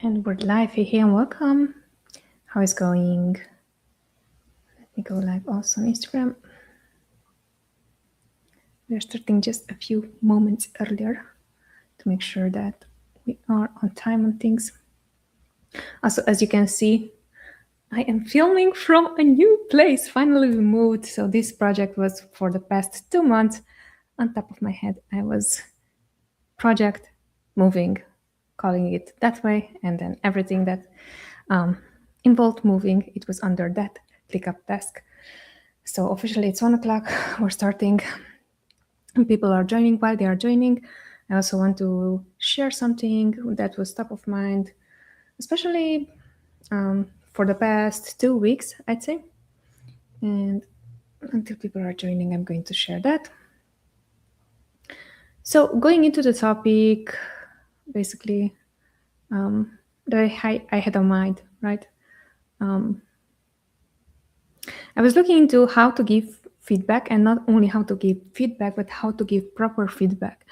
And we're live. Hey, and welcome. How is going? Let me go live also on Instagram. We're starting just a few moments earlier to make sure that we are on time on things. Also, as you can see, I am filming from a new place. Finally, we moved. So this project was for the past 2 months. On top of my head, I was project moving, calling it that way, and then everything that involved moving, it was under that ClickUp task. So officially it's 1 o'clock, we're starting. People are joining. While they are joining, I also want to share something that was top of mind, especially for the past 2 weeks, I'd say. And until people are joining, I'm going to share that. So going into the topic, basically, that I had on mind, right? I was looking into how to give feedback, and not only how to give feedback, but how to give proper feedback.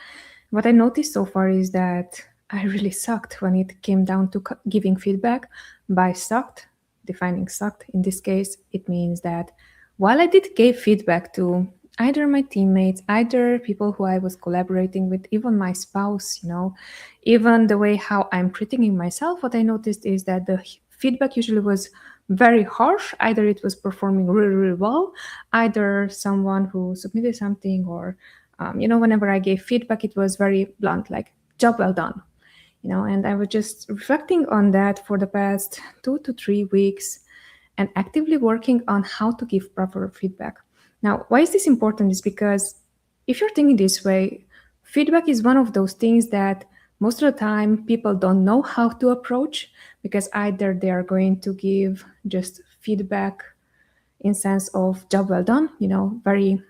What I noticed so far is that I really sucked when it came down to giving feedback. By sucked, defining sucked, in this case, it means that while I did give feedback to either my teammates, either people who I was collaborating with, even my spouse, even the way how I'm treating myself, what I noticed is that the feedback usually was very harsh. Either it was performing really, really well, either someone who submitted something, or whenever I gave feedback, it was very blunt, like job well done. And I was just reflecting on that for the past 2 to 3 weeks and actively working on how to give proper feedback. Now, why is this important? Is because if you're thinking this way, feedback is one of those things that most of the time people don't know how to approach, because either they are going to give just feedback in sense of job well done, very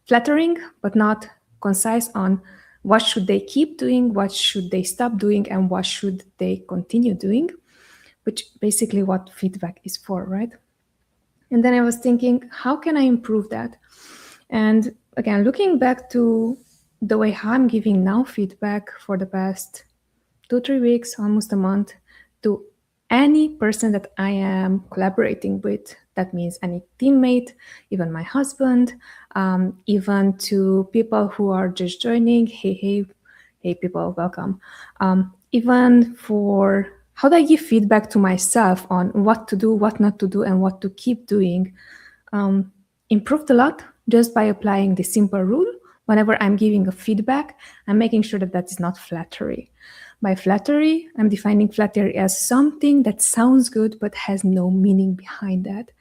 flattering, but not concise on what should they keep doing, what should they stop doing, and what should they continue doing, which basically what feedback is for, right? And then I was thinking, how can I improve that? And again, looking back to the way how I'm giving now feedback for the past 2-3 weeks, almost a month, to any person that I am collaborating with. That means any teammate, even my husband, even to people who are just joining. Hey, people, welcome. Even for how do I give feedback to myself on what to do, what not to do, and what to keep doing. Improved a lot just by applying the simple rule. Whenever I'm giving a feedback, I'm making sure that that is not flattery. By flattery, I'm defining flattery as something that sounds good but has no meaning behind that.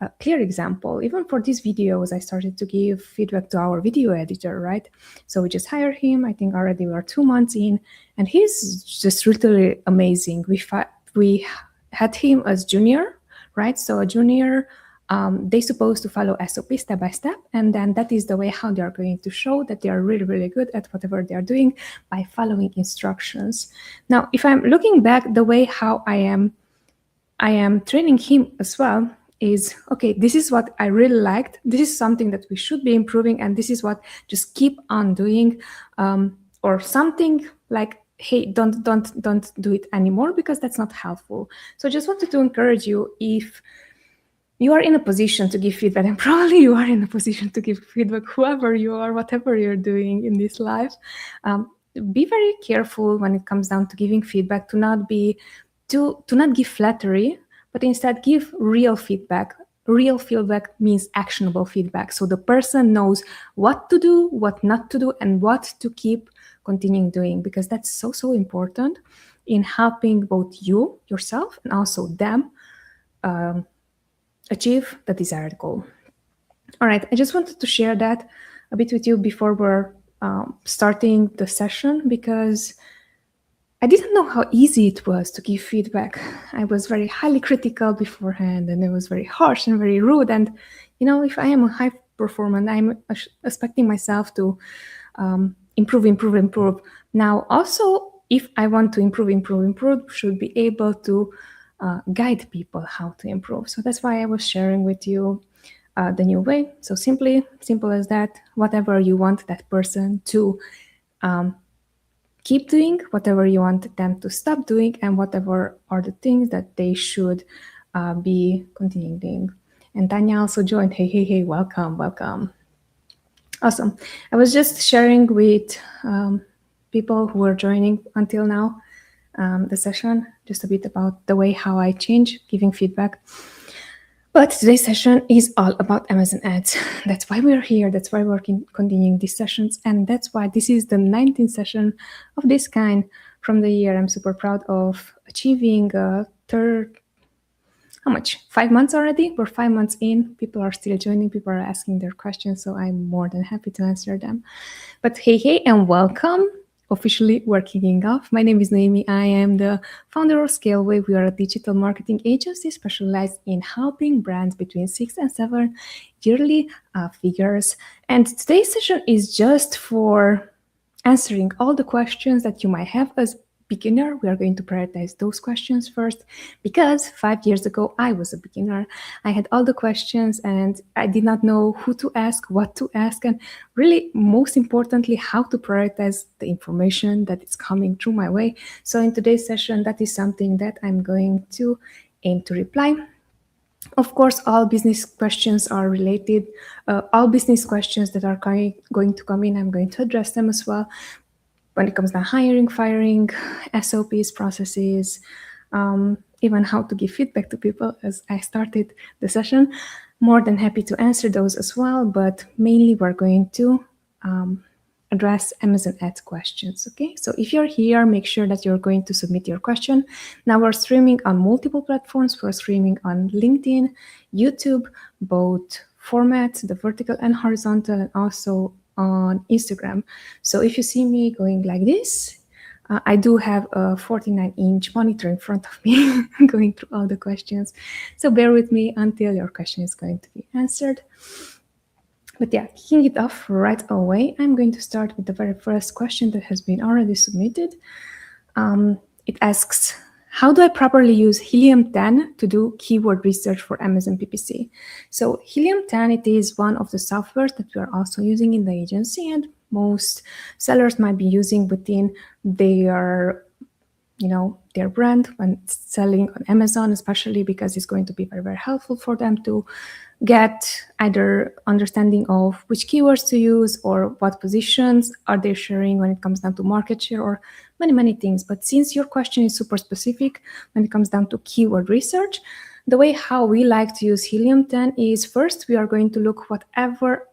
A clear example, even for these videos, I started to give feedback to our video editor, right? So we just hired him. I think already we are 2 months in, and he's just really amazing. We had him as junior, right? So a junior, they're supposed to follow SOP step by step, and then that is the way how they are going to show that they are really, really good at whatever they are doing, by following instructions. Now, if I'm looking back, the way how I am training him as well is, okay, this is what I really liked. This is something that we should be improving, and this is what just keep on doing, or something like, hey, don't do it anymore, because that's not helpful. So I just wanted to encourage you, if you are in a position to give feedback, and probably you are in a position to give feedback, whoever you are, whatever you're doing in this life, be very careful when it comes down to giving feedback, to not give flattery, but instead give real feedback. Real feedback means actionable feedback. So the person knows what to do, what not to do, and what to keep continuing doing, because that's so, so important in helping both you, yourself, and also them achieve the desired goal. All right, I just wanted to share that a bit with you before we're starting the session, because I didn't know how easy it was to give feedback. I was very highly critical beforehand, and it was very harsh and very rude. And, if I am a high performer, I'm expecting myself to improve. Now, also, if I want to improve, should be able to guide people how to improve. So that's why I was sharing with you the new way. So simple as that, whatever you want that person to keep doing, whatever you want them to stop doing, and whatever are the things that they should be continuing doing. And Tanya also joined. Hey, hey, hey, welcome, welcome. Awesome. I was just sharing with people who are joining until now the session, just a bit about the way how I change giving feedback. But today's session is all about Amazon ads. That's why we're here. That's why we're continuing these sessions. And that's why this is the 19th session of this kind from the year. I'm super proud of achieving a third, how much? 5 months already? We're 5 months in. People are still joining. People are asking their questions. So I'm more than happy to answer them. But hey, hey, and welcome. Officially, we're kicking off. My name is Noemi. I am the founder of Scaleway. We are a digital marketing agency specialized in helping brands between 6 and 7 yearly figures. And today's session is just for answering all the questions that you might have as beginner. We are going to prioritize those questions first because 5 years ago I was a beginner. I had all the questions and I did not know who to ask, what to ask, and really most importantly how to prioritize the information that is coming through my way. So in today's session, that is something that I'm going to aim to reply. Of course, all business questions are related. All business questions that are going to come in, I'm going to address them as well. When it comes to hiring, firing, SOPs, processes, even how to give feedback to people as I started the session. More than happy to answer those as well, but mainly we're going to address Amazon ads questions, okay? So if you're here, make sure that you're going to submit your question. Now we're streaming on multiple platforms. We're streaming on LinkedIn, YouTube, both formats, the vertical and horizontal, and also on Instagram. So if you see me going like this, I do have a 49-inch monitor in front of me going through all the questions. So bear with me until your question is going to be answered. But yeah, kicking it off right away, I'm going to start with the very first question that has been already submitted. It asks, how do I properly use Helium 10 to do keyword research for Amazon PPC? So Helium 10, it is one of the softwares that we are also using in the agency, and most sellers might be using within their their brand when selling on Amazon, especially because it's going to be very, very helpful for them to get either understanding of which keywords to use or what positions are they sharing when it comes down to market share or many, many things. But since your question is super specific when it comes down to keyword research, the way how we like to use Helium 10 is first we are going to look whatever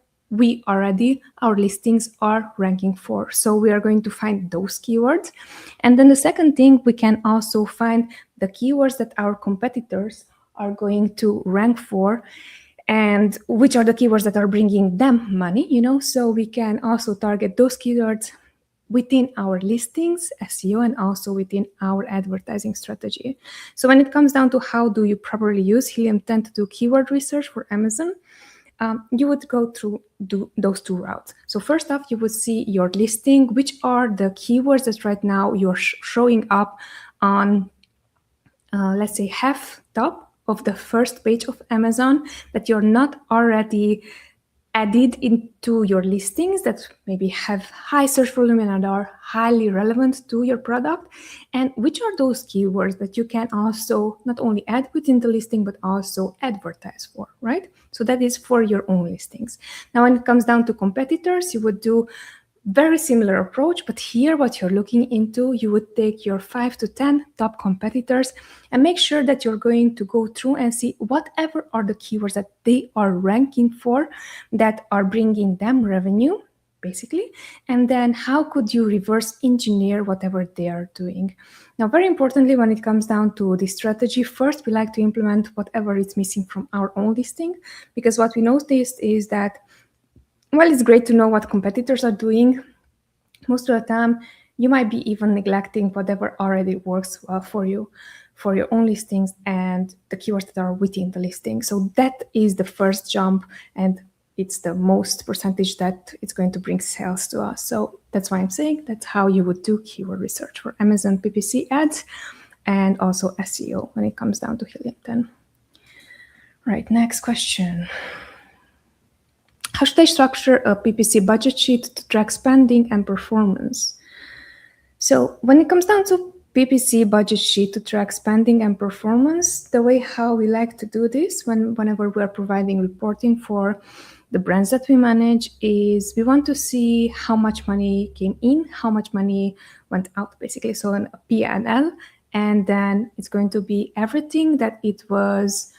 our listings are ranking for. So we are going to find those keywords. And then the second thing, we can also find the keywords that our competitors are going to rank for and which are the keywords that are bringing them money, so we can also target those keywords within our listings, SEO, and also within our advertising strategy. So when it comes down to how do you properly use Helium 10 to do keyword research for Amazon, you would go through those two routes. So first off, you would see your listing, which are the keywords that right now you're showing up on, let's say, half top of the first page of Amazon that you're not already added into your listings that maybe have high search volume and are highly relevant to your product, and which are those keywords that you can also not only add within the listing but also advertise for, right? So that is for your own listings. Now when it comes down to competitors, you would do very similar approach, but here what you're looking into, you would take your 5 to 10 top competitors and make sure that you're going to go through and see whatever are the keywords that they are ranking for that are bringing them revenue, basically, and then how could you reverse engineer whatever they are doing. Now, very importantly, when it comes down to this strategy, first we like to implement whatever is missing from our own listing, because what we noticed is that while it's great to know what competitors are doing, most of the time you might be even neglecting whatever already works well for you, for your own listings and the keywords that are within the listing. So that is the first jump, and it's the most percentage that it's going to bring sales to us. So that's why I'm saying that's how you would do keyword research for Amazon PPC ads and also SEO when it comes down to Helium 10. Right, next question. How should I structure a PPC budget sheet to track spending and performance? So when it comes down to PPC budget sheet to track spending and performance, the way how we like to do this whenever we are providing reporting for the brands that we manage is we want to see how much money came in, how much money went out, basically. So a P&L, and then it's going to be everything that it was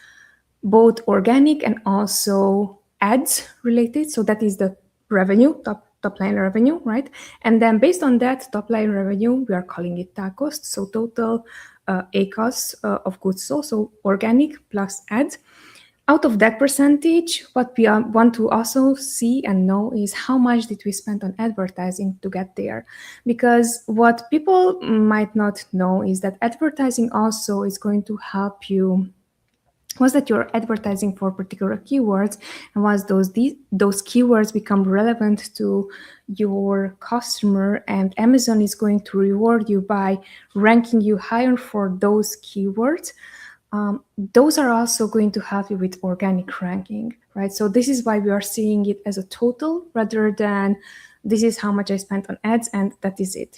both organic and also ads related. So that is the revenue, top line revenue, right? And then based on that top line revenue, we are calling it TAC cost. So total ACOS of goods sold, so organic plus ads. Out of that percentage, what we want to also see and know is how much did we spend on advertising to get there. Because what people might not know is that advertising also is going to help you was that you're advertising for particular keywords, and once those keywords become relevant to your customer, and Amazon is going to reward you by ranking you higher for those keywords, those are also going to help you with organic ranking, right? So this is why we are seeing it as a total rather than this is how much I spent on ads and that is it,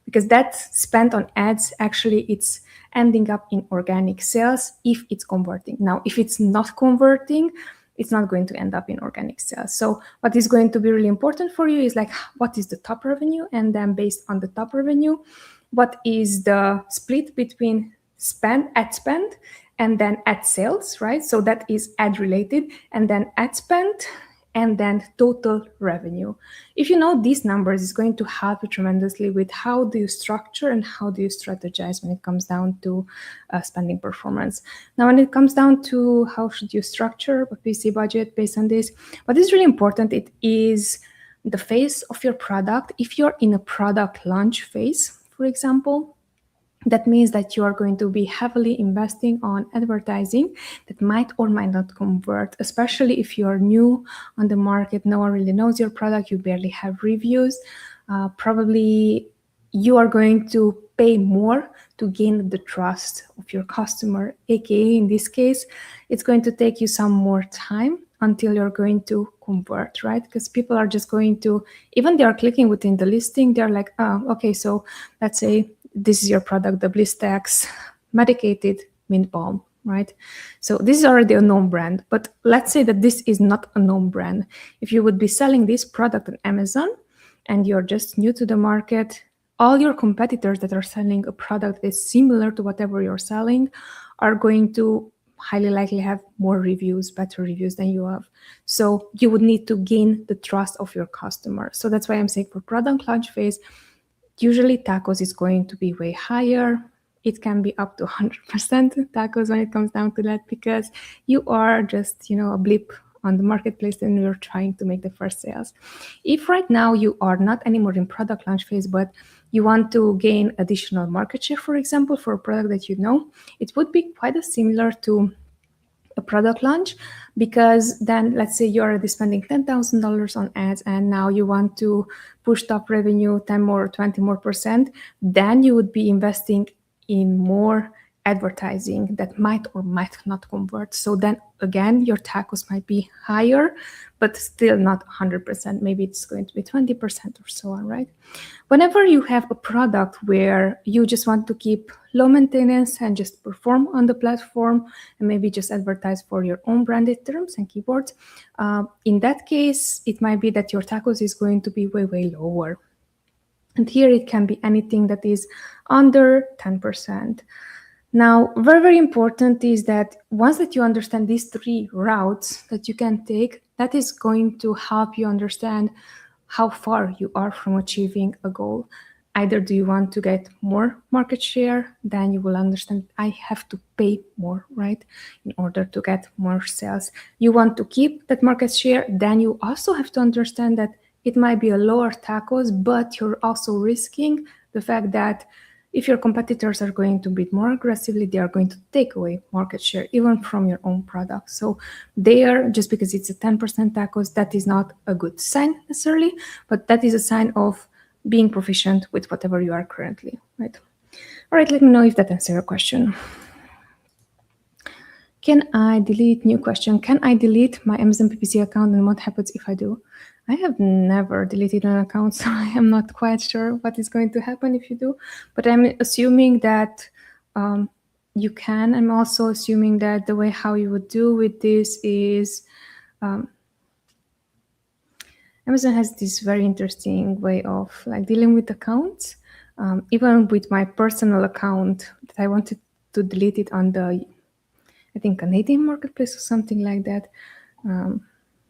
because that spent on ads, actually it's ending up in organic sales if it's converting. Now, if it's not converting, it's not going to end up in organic sales. So what is going to be really important for you is like, what is the top revenue? And then based on the top revenue, what is the split between ad spend, and then ad sales, right? So that is ad related, and then ad spend, and then total revenue. If you know these numbers, it's going to help you tremendously with how do you structure and how do you strategize when it comes down to spending performance. Now, when it comes down to how should you structure a PC budget based on this, what is really important, it is the phase of your product. If you're in a product launch phase, for example, that means that you are going to be heavily investing on advertising that might or might not convert, especially if you're new on the market, no one really knows your product, you barely have reviews. Probably you are going to pay more to gain the trust of your customer, aka in this case, it's going to take you some more time until you're going to convert, right? Because people are just going to, even they are clicking within the listing, they're like, oh, okay, so let's say this is your product, the Blistex medicated mint balm, right? So this is already a known brand, but let's say that this is not a known brand. If you would be selling this product on Amazon and you're just new to the market, all your competitors that are selling a product that is similar to whatever you're selling are going to highly likely have more reviews, better reviews than you have. So you would need to gain the trust of your customer. So that's why I'm saying for product launch phase, usually tacos is going to be way higher. It can be up to 100% tacos when it comes down to that, because you are just, a blip on the marketplace and you're trying to make the first sales. If right now you are not anymore in product launch phase, but you want to gain additional market share, for example, for a product that it would be quite similar to a product launch, because then let's say you're already spending $10,000 on ads and now you want to push top revenue 10 more or 20 more percent, then you would be investing in more advertising that might or might not convert. So then again, your tacos might be higher, but still not 100%. Maybe it's going to be 20% or so on, right? Whenever you have a product where you just want to keep low maintenance and just perform on the platform and maybe just advertise for your own branded terms and keywords, in that case, it might be that your tacos is going to be way, way lower. And here it can be anything that is under 10%. Now, very, very important is that once that you understand these three routes that you can take, that is going to help you understand how far you are from achieving a goal. Either do you want to get more market share, then you will understand I have to pay more, right, in order to get more sales. You want to keep that market share, then you also have to understand that it might be a lower tacos, but you're also risking the fact that if your competitors are going to bid more aggressively, they are going to take away market share, even from your own product. So there, just because it's a 10% tacos, that is not a good sign necessarily, but that is a sign of being proficient with whatever you are currently, right? All right, let me know if that answers your question. New question. Can I delete my Amazon PPC account, and what happens if I do? I have never deleted an account, so I am not quite sure what is going to happen if you do. But I'm assuming that you can. I'm also assuming that the way how you would do with this is Amazon has this very interesting way of like dealing with accounts. Even with my personal account that I wanted to delete it on the, I think, Canadian marketplace or something like that.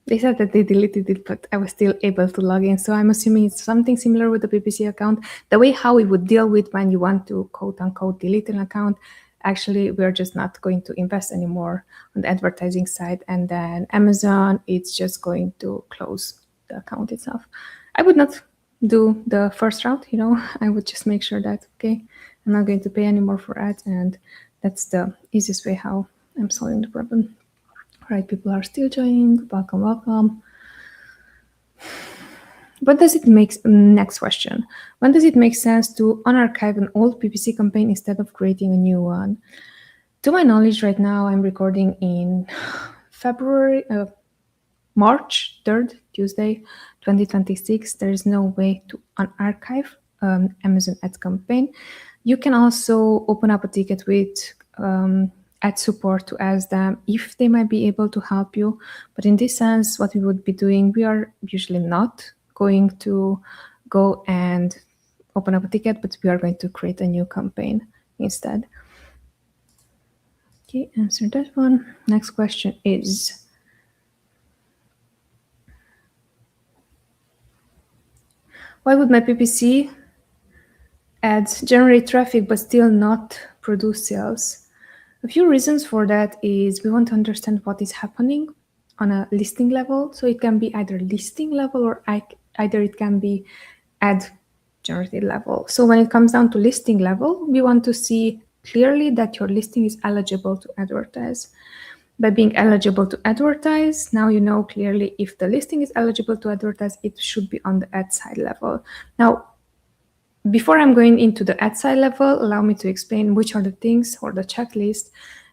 They said that they deleted it, but I was still able to log in. So I'm assuming it's something similar with the PPC account. The way how we would deal with when you want to quote unquote delete an account, actually, we're just not going to invest anymore on the advertising side. And then Amazon, it's just going to close the account itself. I would not do the first route, I would just make sure that, okay, I'm not going to pay anymore for ads. And that's the easiest way how I'm solving the problem. Right, people are still joining. Welcome, welcome. What does it make? Next question. When does it make sense to unarchive an old PPC campaign instead of creating a new one? To my knowledge, right now I'm recording in March 3rd, Tuesday, 2026. There is no way to unarchive Amazon Ads campaign. You can also open up a ticket with ad support to ask them if they might be able to help you. But in this sense, what we would be doing, we are usually not going to go and open up a ticket, but we are going to create a new campaign instead. Okay, answer that one. Next question is, why would my PPC ads generate traffic but still not produce sales? A few reasons for that is we want to understand what is happening on a listing level. So it can be either listing level or either it can be ad generated level. So when it comes down to listing level, we want to see clearly that your listing is eligible to advertise. By being eligible to advertise, now you know clearly if the listing is eligible to advertise, it should be on the ad side level. Now, before I'm going into the ad side level, allow me to explain which are the things or the checklist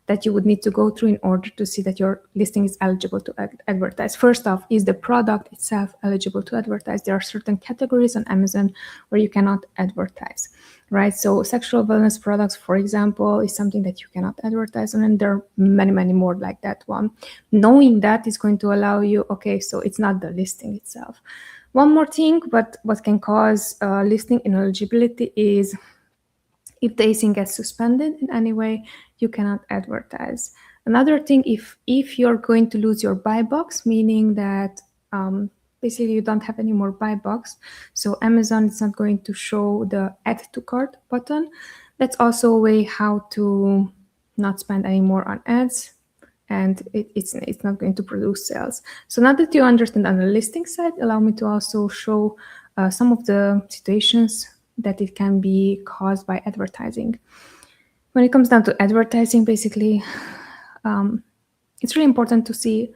that you would need to go through in order to see that your listing is eligible to advertise. First off, is the product itself eligible to advertise? There are certain categories on Amazon where you cannot advertise, right? So sexual wellness products, for example, is something that you cannot advertise on, and there are many, many more like that one. Knowing that is going to allow you, okay, so it's not the listing itself. One more thing, but what can cause listing ineligibility is if the ASIN gets suspended in any way, you cannot advertise. Another thing, if you're going to lose your buy box, meaning that basically you don't have any more buy box, so Amazon is not going to show the add to cart button. That's also a way how to not spend any more on ads, and it's not going to produce sales. So now that you understand on the listing side, allow me to also show some of the situations that it can be caused by advertising. When it comes down to advertising, basically, it's really important to see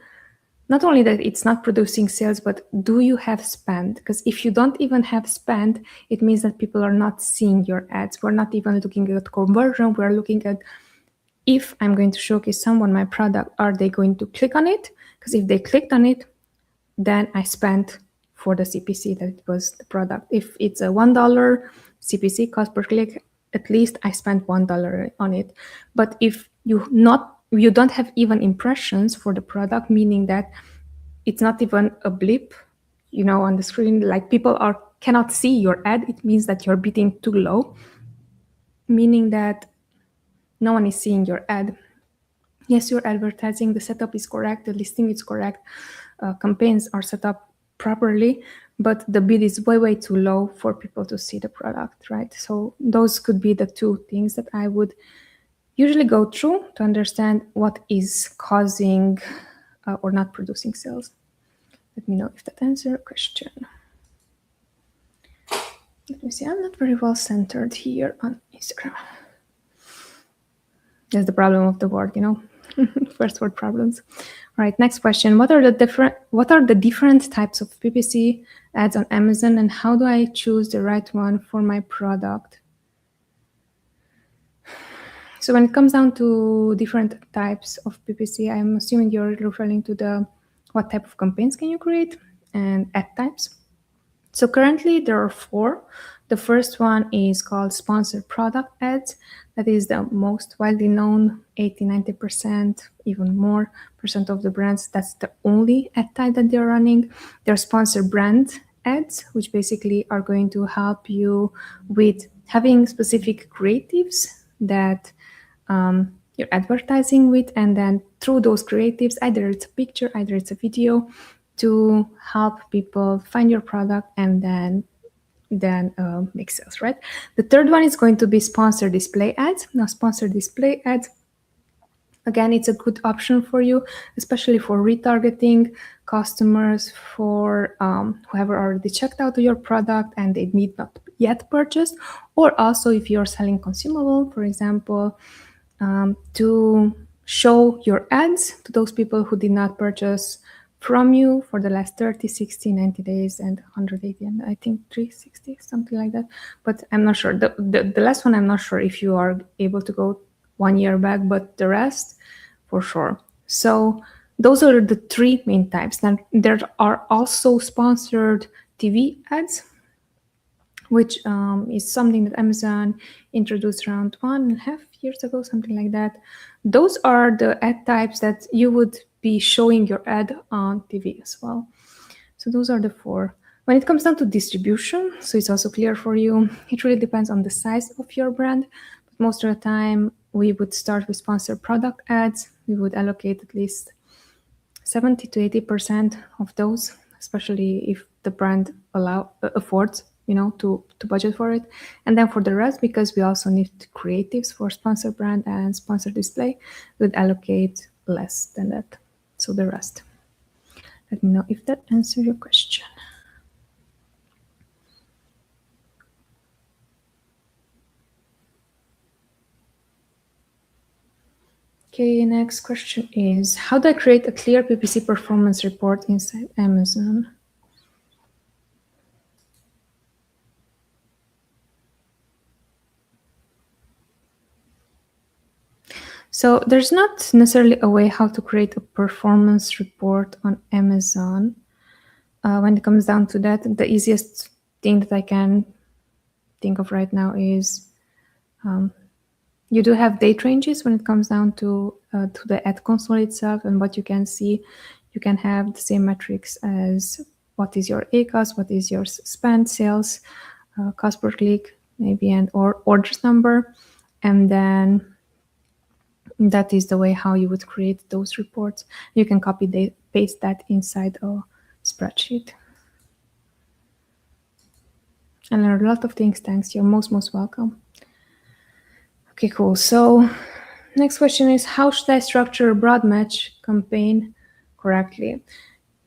not only that it's not producing sales, but do you have spend? Because if you don't even have spend, it means that people are not seeing your ads. We're not even looking at conversion. We're looking at, if I'm going to showcase someone my product, are they going to click on it? Because if they clicked on it, then I spent for the CPC that it was the product. If it's a $1 CPC cost per click, at least I spent $1 on it. But if you don't have even impressions for the product, meaning that it's not even a blip, on the screen, like people cannot see your ad, it means that you're bidding too low, meaning that no one is seeing your ad. Yes, you're advertising, the setup is correct, the listing is correct, campaigns are set up properly, but the bid is way, way too low for people to see the product, right? So those could be the two things that I would usually go through to understand what is causing or not producing sales. Let me know if that answers your question. Let me see, I'm not very well centered here on Instagram. That's the problem of the word, first word problems. All right, next question. What are the different types of PPC ads on Amazon, and how do I choose the right one for my product? So when it comes down to different types of PPC, I'm assuming you're referring to what type of campaigns can you create? and ad types. So currently there are four. The first one is called sponsored product ads. That is the most widely known, 80-90%, even more percent of the brands. That's the only ad type that they're running. They're sponsored brand ads, which basically are going to help you with having specific creatives that you're advertising with, and then through those creatives, either it's a picture, either it's a video, to help people find your product and then make sales, right? The third one is going to be sponsored display ads. Now, sponsored display ads, again, it's a good option for you, especially for retargeting customers, for who have already checked out your product and they need not yet purchased, or also if you're selling consumable, for example, to show your ads to those people who did not purchase from you for the last 30, 60, 90 days and 180, and I think 360, something like that. But I'm not sure. The last one, I'm not sure if you are able to go 1 year back, but the rest for sure. So those are the three main types. Then there are also sponsored TV ads, which is something that Amazon introduced around 1.5 years ago, something like that. Those are the ad types that you would be showing your ad on TV as well. So those are the four. When it comes down to distribution, so it's also clear for you, it really depends on the size of your brand. But most of the time, we would start with sponsored product ads. We would allocate at least 70 to 80% of those, especially if the brand affords, to budget for it. And then for the rest, because we also need creatives for sponsor brand and sponsor display, we'd allocate less than that. So the rest. Let me know if that answers your question. Okay, next question is, how do I create a clear PPC performance report inside Amazon? So there's not necessarily a way how to create a performance report on Amazon. When it comes down to that, the easiest thing that I can think of right now is you do have date ranges when it comes down to the ad console itself, and what you can see. You can have the same metrics as what is your ACOS, what is your spend, sales, cost per click, maybe, and or orders number, and then that is the way how you would create those reports. You can copy paste that inside a spreadsheet. And learn a lot of things. Thanks. You're most welcome. Okay, cool. So next question is, how should I structure a broad match campaign correctly?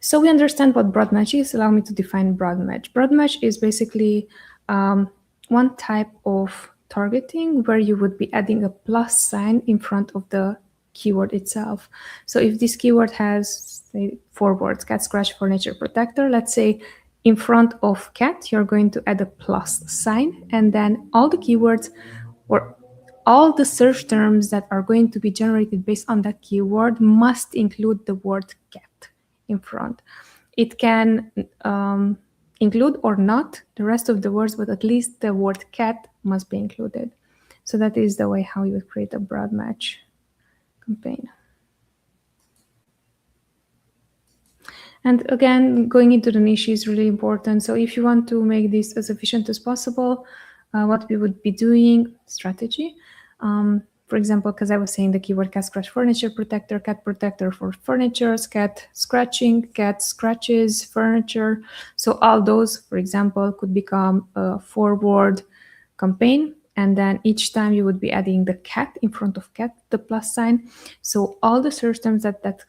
So we understand what broad match is. Allow me to define broad match. Broad match is basically one type of targeting where you would be adding a plus sign in front of the keyword itself. So if this keyword has, say, 4 words, cat scratch furniture protector, let's say in front of cat, you're going to add a plus sign, and then all the keywords or all the search terms that are going to be generated based on that keyword must include the word cat in front. It can include or not the rest of the words, but at least the word cat must be included. So that is the way how you would create a broad match campaign. And again, going into the niche is really important. So if you want to make this as efficient as possible, what we would be doing, strategy. For example, because I was saying the keyword cat scratch furniture protector, cat protector for furniture, cat scratching, cat scratches, furniture. So all those, for example, could become a 4-word campaign. And then each time you would be adding the cat in front of cat, the plus sign. So all the search terms that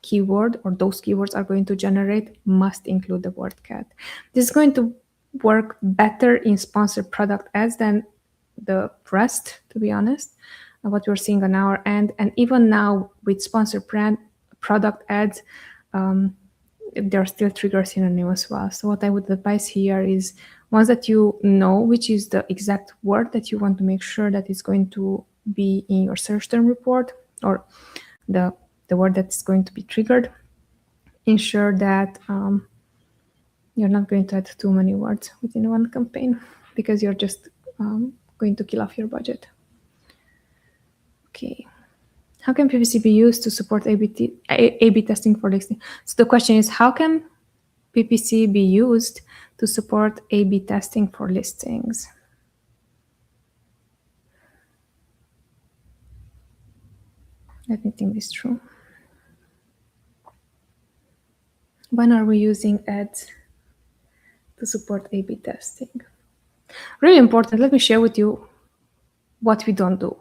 keyword or those keywords are going to generate must include the word cat. This is going to work better in sponsored product ads than the rest, to be honest, what we're seeing on our end. And even now with sponsored brand product ads, there are still trigger synonym as well. So what I would advise here is, once that you know which is the exact word that you want to make sure that is going to be in your search term report, or the word that's going to be triggered, ensure that You're not going to add too many words within one campaign because you're just going to kill off your budget. Okay. How can PPC be used to support A/B testing for listing? So the question is, how can PPC be used to support A/B testing for listings? Let me think this through. When are we using ads to support A/B testing? Really important. Let me share with you what we don't do.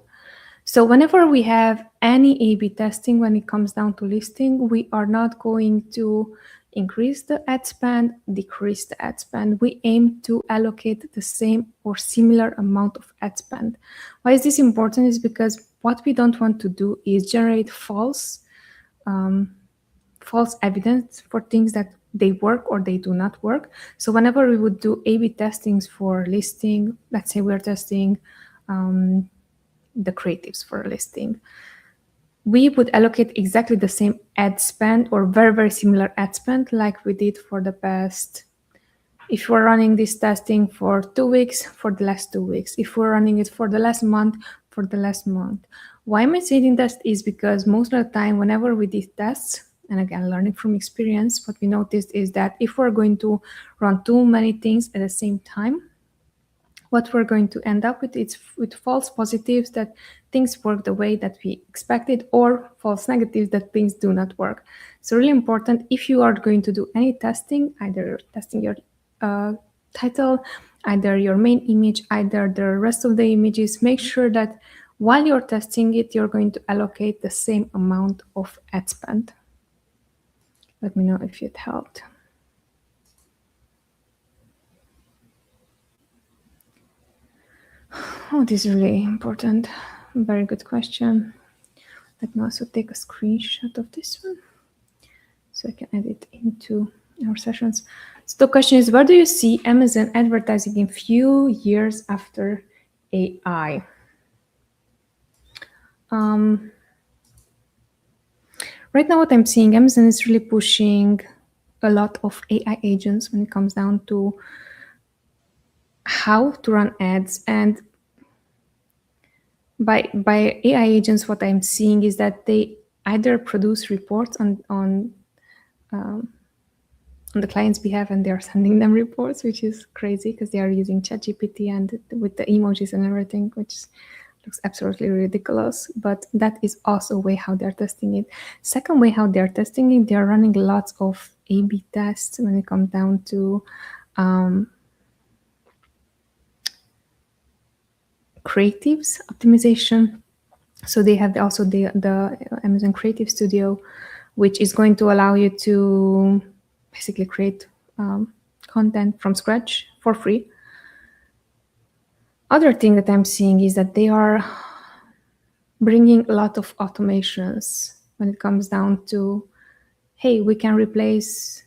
So whenever we have any A/B testing, when it comes down to listing, we are not going to increase the ad spend, decrease the ad spend. We aim to allocate the same or similar amount of ad spend. Why is this important? Is because what we don't want to do is generate false evidence for things that they work or they do not work. So whenever we would do A/B testings for listing, let's say we're testing the creatives for a listing, we would allocate exactly the same ad spend or very, very similar ad spend like we did for the past. If we're running this testing for 2 weeks, for the last 2 weeks. If we're running it for the last month, for the last month. Why am I saying that is because most of the time, whenever we did tests, and again, learning from experience, what we noticed is that if we're going to run too many things at the same time, what we're going to end up with is with false positives that things work the way that we expected, or false negatives that things do not work. So really important, if you are going to do any testing, either testing your title, either your main image, either the rest of the images, make sure that while you're testing it, you're going to allocate the same amount of ad spend. Let me know if it helped. Oh, this is really important. Very good question. Let me also take a screenshot of this one so I can add it into our sessions. So the question is, where do you see Amazon advertising in few years after AI? Right now what I'm seeing, Amazon is really pushing a lot of AI agents when it comes down to how to run ads. And by AI agents, what I'm seeing is that they either produce reports on the client's behalf, and they're sending them reports, which is crazy because they are using ChatGPT and with the emojis and everything, which looks absolutely ridiculous. But that is also a way how they're testing it. Second way how they're testing it, they're running lots of A/B tests when it comes down to creatives optimization. So they have also the Amazon Creative Studio, which is going to allow you to basically create content from scratch for free. Other thing that I'm seeing is that they are bringing a lot of automations when it comes down to, hey, we can replace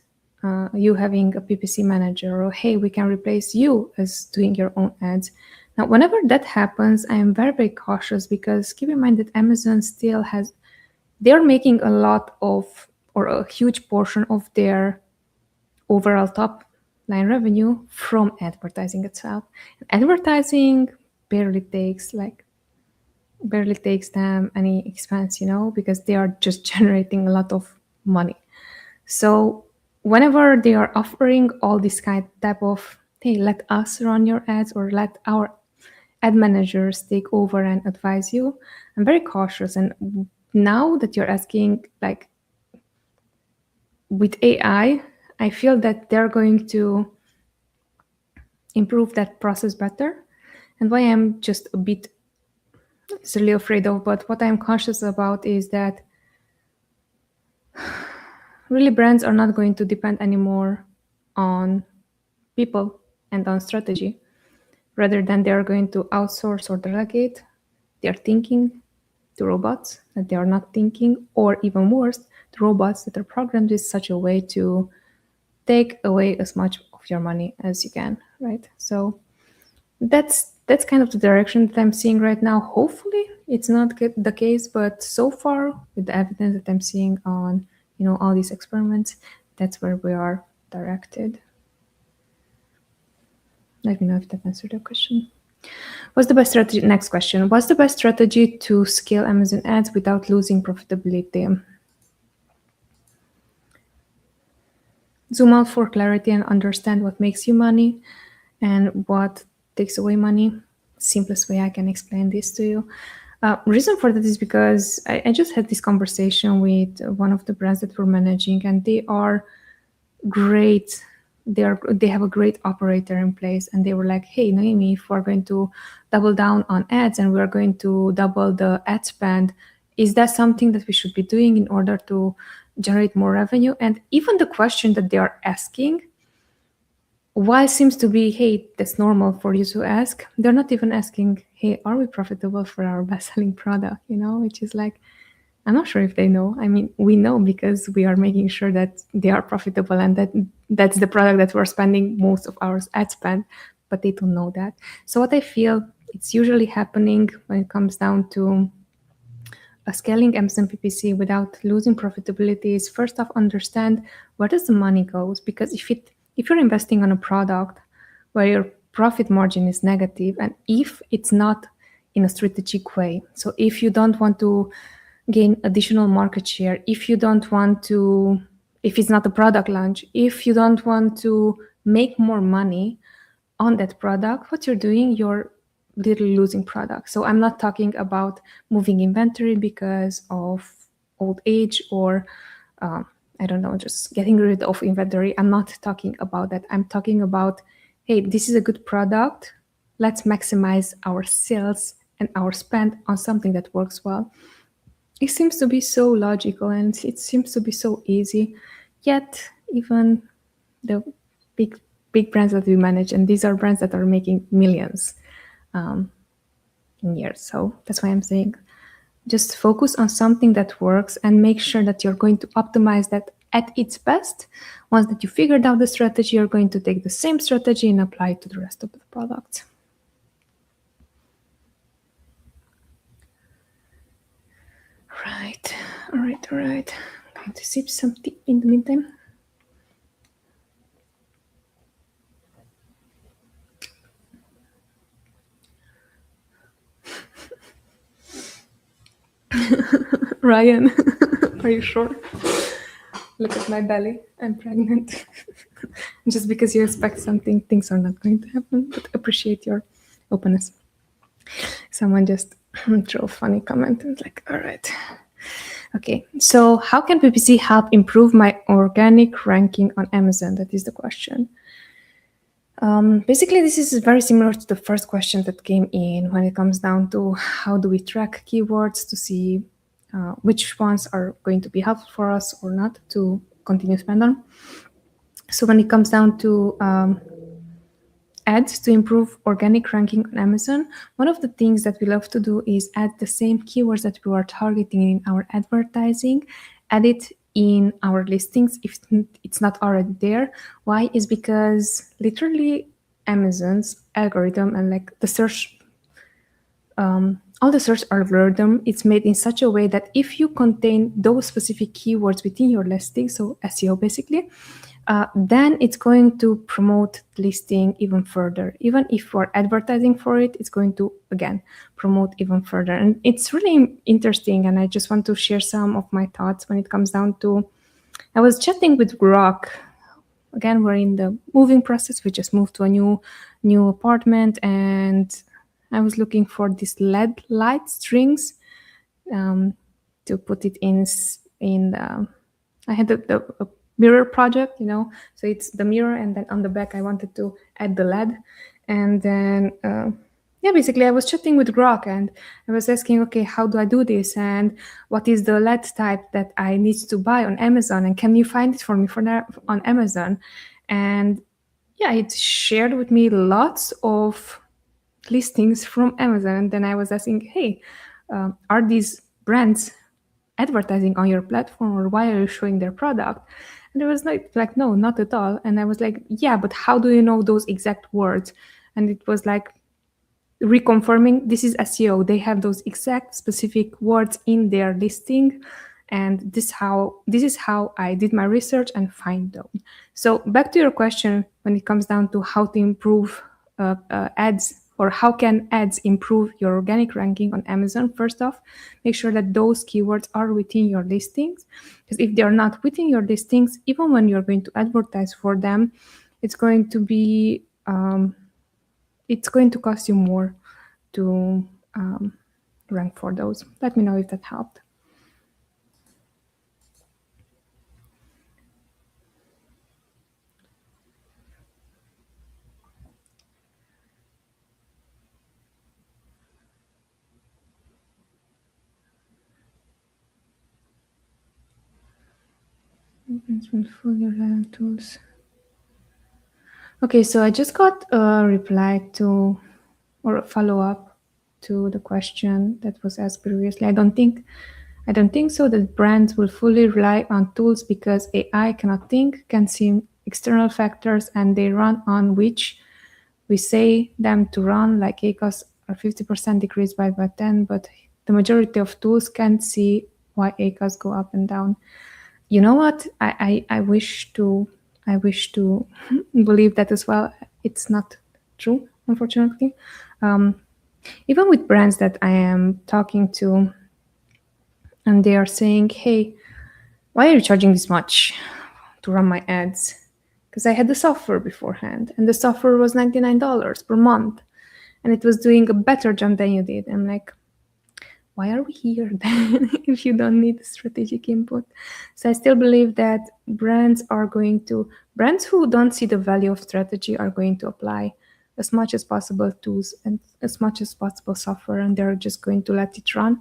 you having a PPC manager, or hey, we can replace you as doing your own ads. Now, whenever that happens, I am very, very cautious because keep in mind that Amazon still has, they're making a lot of, or a huge portion of their overall top line revenue from advertising itself. And advertising barely takes them any expense, because they are just generating a lot of money. So whenever they are offering all this type of, hey, let us run your ads, or let our ad managers take over and advise you, I'm very cautious. And now that you're asking, like, with AI, I feel that they're going to improve that process better. And why I'm just a bit silly afraid of, but what I'm conscious about is that really brands are not going to depend anymore on people and on strategy. Rather than they're going to outsource or delegate their thinking to robots that they are not thinking, or even worse, to robots that are programmed in such a way to take away as much of your money as you can, right? So that's kind of the direction that I'm seeing right now. Hopefully it's not the case, but so far with the evidence that I'm seeing on all these experiments, that's where we are directed. Let me know if that answered your question. What's the best strategy? Next question. What's the best strategy to scale Amazon ads without losing profitability? Zoom out for clarity and understand what makes you money and what takes away money. Simplest way I can explain this to you. Reason for that is because I just had this conversation with one of the brands that we're managing, and they are great. They have a great operator in place, and they were like, "Hey, Noemi, if we're going to double down on ads and we're going to double the ad spend, is that something that we should be doing in order to generate more revenue?" And even the question that they are asking, while seems to be, "Hey, that's normal for you to ask," they're not even asking, "Hey, are we profitable for our best-selling product?" Which is like, I'm not sure if they know. I mean, we know because we are making sure that they are profitable and that's the product that we're spending most of our ad spend, but they don't know that. So what I feel it's usually happening when it comes down to scaling Amazon PPC without losing profitability is first off understand where does the money goes, because if you're investing on a product where your profit margin is negative and if it's not in a strategic way, so if you don't want to gain additional market share, if it's not a product launch, if you don't want to make more money on that product, what you're doing, you're literally losing product. So I'm not talking about moving inventory because of old age or I don't know, just getting rid of inventory. I'm not talking about that. I'm talking about, hey, this is a good product. Let's maximize our sales and our spend on something that works well. It seems to be so logical and it seems to be so easy. Yet even the big brands that we manage, and these are brands that are making millions in years. So that's why I'm saying just focus on something that works and make sure that you're going to optimize that at its best. Once that you figured out the strategy, you're going to take the same strategy and apply it to the rest of the products. Right. All right. I'm going to sip some tea in the meantime. Ryan, are you sure? Look at my belly. I'm pregnant. Just because you expect something, things are not going to happen, but appreciate your openness. Someone just threw a funny comment and like, all right. Okay, so how can PPC help improve my organic ranking on Amazon? That is the question. Basically, this is very similar to the first question that came in when it comes down to how do we track keywords to see which ones are going to be helpful for us or not to continue spend on. So when it comes down to ads to improve organic ranking on Amazon, one of the things that we love to do is add the same keywords that we are targeting in our advertising, add it in our listings if it's not already there. Why? Is because literally Amazon's algorithm and like the search, all the search algorithm, it's made in such a way that if you contain those specific keywords within your listing, so SEO basically, then it's going to promote the listing even further. Even if we're advertising for it, it's going to, again, promote even further. And it's really interesting, and I just want to share some of my thoughts when it comes down to, I was chatting with Grok. Again, we're in the moving process. We just moved to a new apartment, and I was looking for these LED light strings to put it in the, I had a mirror project, so it's the mirror, and then on the back I wanted to add the LED. And then basically I was chatting with Grok and I was asking, okay, how do I do this, and what is the LED type that I need to buy on Amazon, and can you find it for me on Amazon? And it shared with me lots of listings from Amazon. And then I was asking, hey, are these brands advertising on your platform, or why are you showing their product? And it was like, no, not at all. And I was like, yeah, but how do you know those exact words? And it was like reconfirming, this is SEO. They have those exact specific words in their listing. And this is how I did my research and find them. So back to your question, when it comes down to how to improve ads, or how can ads improve your organic ranking on Amazon? First off, make sure that those keywords are within your listings, because if they are not within your listings, even when you're going to advertise for them, it's going to be it's going to cost you more to rank for those. Let me know if that helped. Tools. Okay, so I just got a reply to, or a follow up to the question that was asked previously. I don't think so that brands will fully rely on tools because AI cannot think, can see external factors, and they run on which we say them to run, like ACOS are 50% decreased by 10, but the majority of tools can't see why ACOS go up and down. You know what? I wish to believe that as well. It's not true, unfortunately. Even with brands that I am talking to, and they are saying, "Hey, why are you charging this much to run my ads?" Because I had the software beforehand, and the software was $99 per month, and it was doing a better job than you did. I'm like, why are we here then if you don't need strategic input? So I still believe that brands who don't see the value of strategy are going to apply as much as possible tools and as much as possible software, and they're just going to let it run,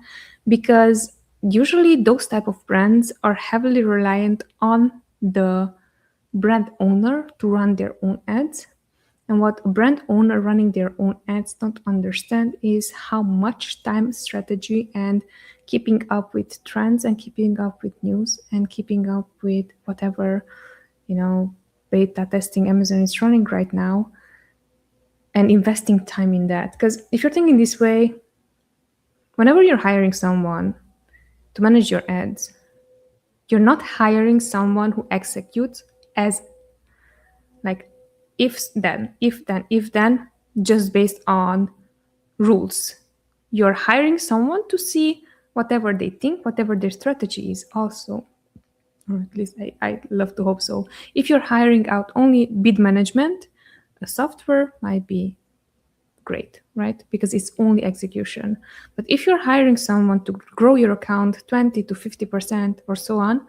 because usually those type of brands are heavily reliant on the brand owner to run their own ads. And what a brand owner running their own ads don't understand is how much time, strategy, and keeping up with trends and keeping up with news and keeping up with whatever, beta testing Amazon is running right now, and investing time in that. Because if you're thinking this way, whenever you're hiring someone to manage your ads, you're not hiring someone who executes as like if then, just based on rules. You're hiring someone to see whatever they think, whatever their strategy is also. Or at least I love to hope so. If you're hiring out only bid management, a software might be great, right? Because it's only execution. But if you're hiring someone to grow your account 20 to 50% or so on,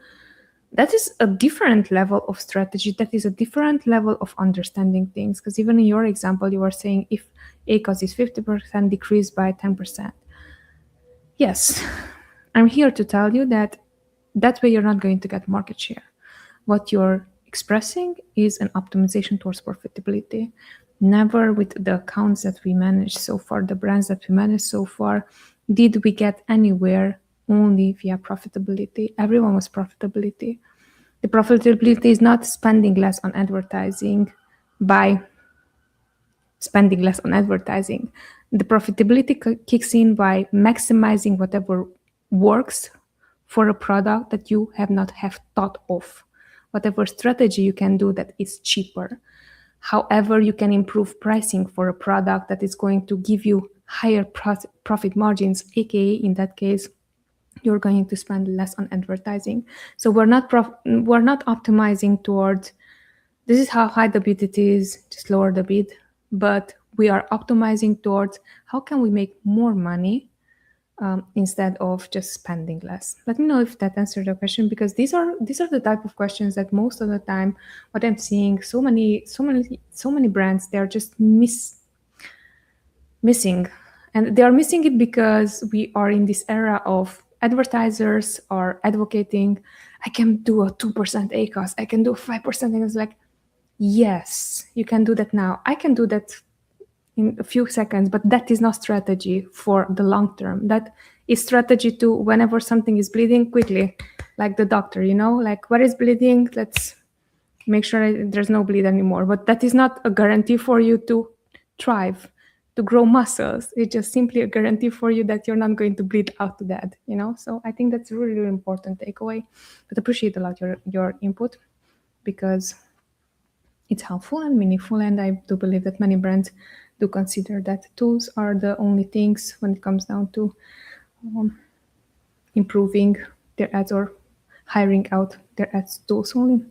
that is a different level of strategy. That is a different level of understanding things. Because even in your example, you are saying if ACOS is 50% decreased by 10%. Yes, I'm here to tell you that way you're not going to get market share. What you're expressing is an optimization towards profitability. Never with the accounts that we manage so far, the brands that we manage so far, did we get anywhere only via profitability. Everyone was profitability. The profitability is not spending less on advertising by spending less on advertising. The profitability kicks in by maximizing whatever works for a product that you have not have thought of. Whatever strategy you can do that is cheaper. However, you can improve pricing for a product that is going to give you higher profit margins, aka in that case, you're going to spend less on advertising. So we're not optimizing towards this is how high the bid it is, just lower the bid, but we are optimizing towards how can we make more money instead of just spending less. Let me know if that answered the question, because these are the type of questions that most of the time what I'm seeing, so many brands, they are just missing. And they are missing it because we are in this era of advertisers are advocating, I can do a 2% ACOS, I can do 5%. And it's like, yes, you can do that now. I can do that in a few seconds, but that is not strategy for the long term. That is strategy to whenever something is bleeding, quickly, like the doctor, like what is bleeding? Let's make sure there's no bleed anymore. But that is not a guarantee for you to thrive, to grow muscles. It's just simply a guarantee for you that you're not going to bleed out to that, So I think that's a really, really important takeaway. But appreciate a lot your input, because it's helpful and meaningful, and I do believe that many brands do consider that tools are the only things when it comes down to improving their ads or hiring out their ads tools only.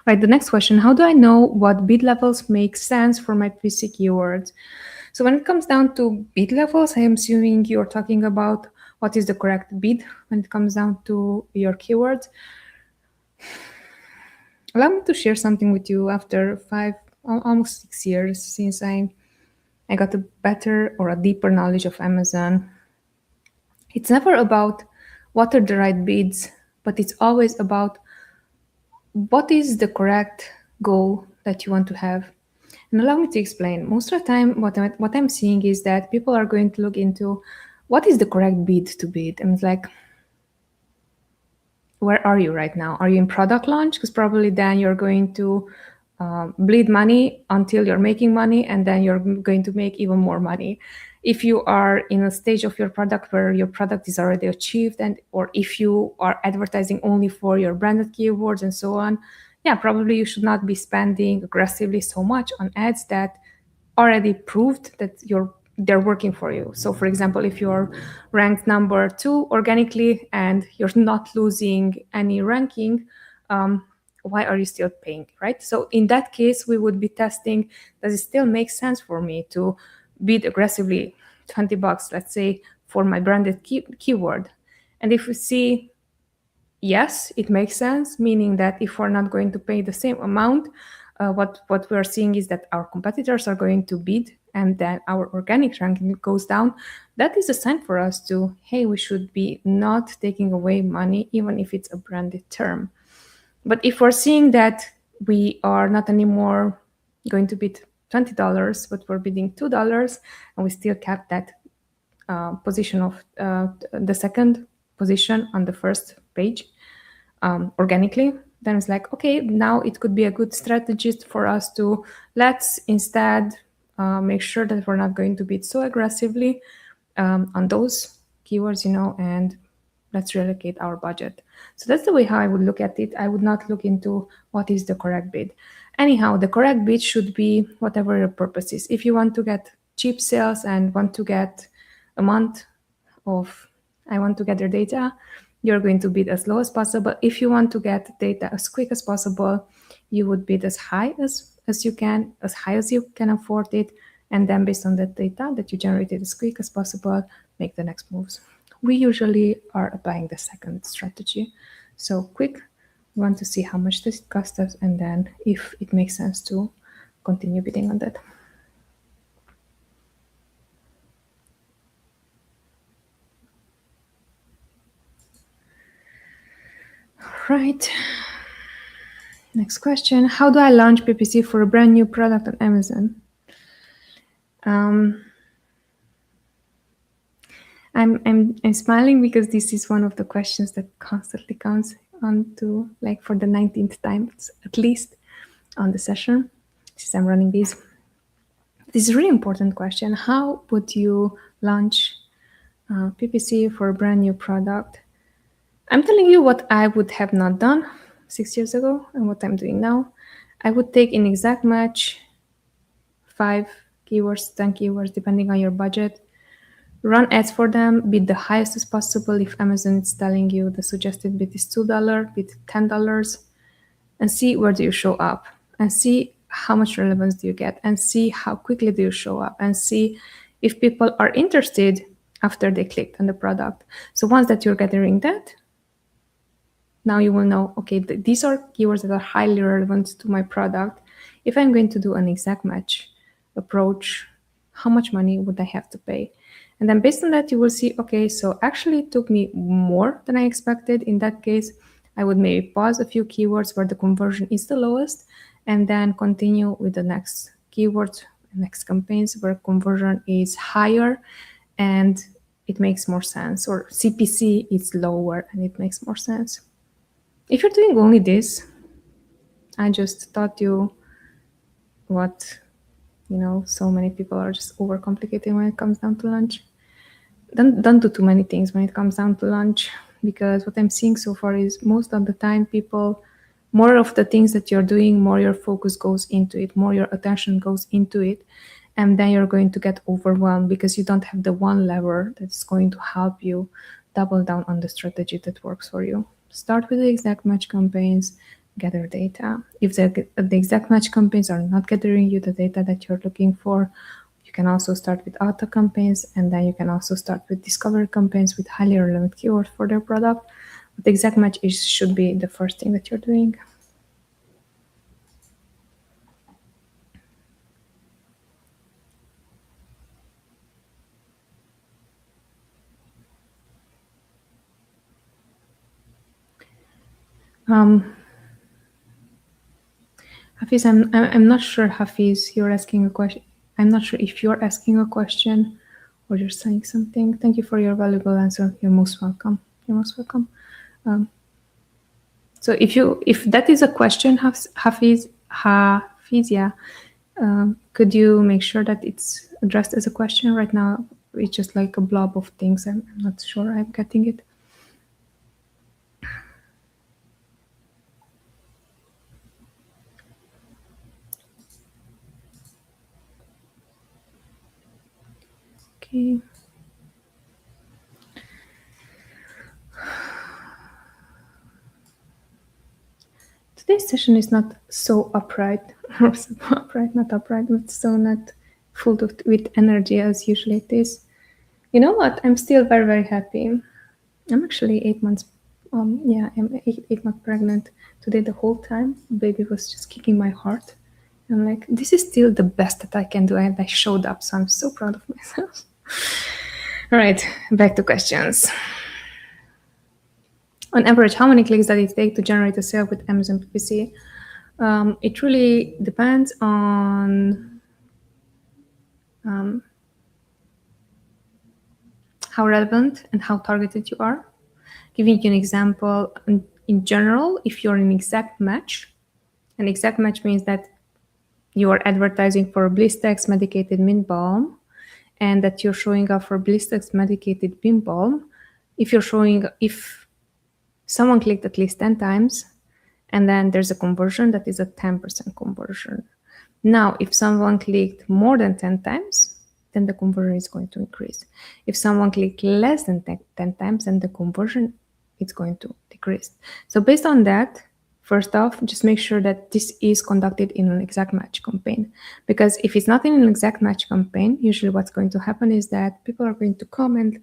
Right, the next question, how do I know what bid levels make sense for my PPC keywords? So when it comes down to bid levels, I am assuming you're talking about what is the correct bid when it comes down to your keywords. Allow me to share something with you after almost 6 years since I got a better or a deeper knowledge of Amazon. It's never about what are the right bids, but it's always about what is the correct goal that you want to have. And allow me to explain. Most of the time, what I'm seeing is that people are going to look into what is the correct bid to bid. And it's like, where are you right now? Are you in product launch? Because probably then you're going to bleed money until you're making money, and then you're going to make even more money. If you are in a stage of your product where your product is already achieved, and or if you are advertising only for your branded keywords and so on, yeah, probably you should not be spending aggressively so much on ads that already proved that they're working for you. So for example, if you're ranked number 2 organically and you're not losing any ranking, why are you still paying, right? So in that case, we would be testing, does it still make sense for me to bid aggressively $20, let's say, for my branded keyword? And if we see yes, it makes sense, meaning that if we're not going to pay the same amount, what we're seeing is that our competitors are going to bid and then our organic ranking goes down. That is a sign for us to, hey, we should be not taking away money, even if it's a branded term. But if we're seeing that we are not anymore going to bid $20, but we're bidding $2, and we still kept that position of the second position on the first page organically, then it's like, okay, now it could be a good strategist for us to let's instead make sure that we're not going to bid so aggressively on those keywords, and let's reallocate our budget. So that's the way how I would look at it. I would not look into what is the correct bid. Anyhow, the correct bid should be whatever your purpose is. If you want to get cheap sales and want to get a month of I want to gather data, you're going to bid as low as possible. If you want to get data as quick as possible, you would bid as high as you can, as high as you can afford it. And then based on that data that you generated as quick as possible, make the next moves. We usually are applying the second strategy. So quick, we want to see how much this costs us, and then if it makes sense to continue bidding on that. Right. Next question. How do I launch PPC for a brand new product on Amazon? I'm smiling because this is one of the questions that constantly comes on to, like, for the 19th time at least on the session, since I'm running these. This is a really important question. How would you launch PPC for a brand new product? I'm telling you what I would have not done 6 years ago and what I'm doing now. I would take in exact match 5 keywords, 10 keywords, depending on your budget. Run ads for them, bid the highest as possible. If Amazon is telling you the suggested bid is $2, bid $10, and see where do you show up, and see how much relevance do you get, and see how quickly do you show up, and see if people are interested after they clicked on the product. So once that you're gathering that, now you will know, okay, these are keywords that are highly relevant to my product. If I'm going to do an exact match approach, how much money would I have to pay? And then based on that, you will see, okay, so actually it took me more than I expected. In that case, I would maybe pause a few keywords where the conversion is the lowest, and then continue with the next keywords, next campaigns where conversion is higher and it makes more sense, or CPC is lower and it makes more sense. If you're doing only this, I just taught you what, so many people are just overcomplicating when it comes down to launch. Don't do too many things when it comes down to launch, because what I'm seeing so far is most of the time people more of the things that you're doing, more your focus goes into it, more your attention goes into it, and then you're going to get overwhelmed because you don't have the one lever that's going to help you double down on the strategy that works for you. Start with the exact match campaigns, gather data. If the exact match campaigns are not gathering you the data that you're looking for, you can also start with auto campaigns, and then you can also start with discovery campaigns with highly relevant keywords for their product. But the exact match should be the first thing that you're doing. Hafiz, I'm not sure, Hafiz, you're asking a question. I'm not sure if you're asking a question or you're saying something. Thank you for your valuable answer. You're most welcome. You're most welcome. So if that is a question, Hafiz, yeah, could you make sure that it's addressed as a question? Right now, it's just like a blob of things. I'm not sure I'm getting it. Okay. Today's session is not so upright, or so upright, not upright, but so not full with energy as usually it is. You know what? I'm still very, very happy. I'm actually 8 months, I'm eight months pregnant. Today, the whole time, baby was just kicking my heart. I'm like, this is still the best that I can do, and I showed up, so I'm so proud of myself. All right, back to questions. On average, how many clicks does it take to generate a sale with Amazon PPC? It really depends on how relevant and how targeted you are. Giving you an example, in general, if you're an exact match means that you are advertising for Blistex medicated mint balm, and that you're showing up for Blistex medicated mint balm. If someone clicked at least 10 times, and then there's a conversion, that is a 10% conversion. Now, if someone clicked more than 10 times, then the conversion is going to increase. If someone clicked less than 10 times, then the conversion is going to decrease. So based on that, first off, just make sure that this is conducted in an exact match campaign. Because if it's not in an exact match campaign, usually what's going to happen is that people are going to comment,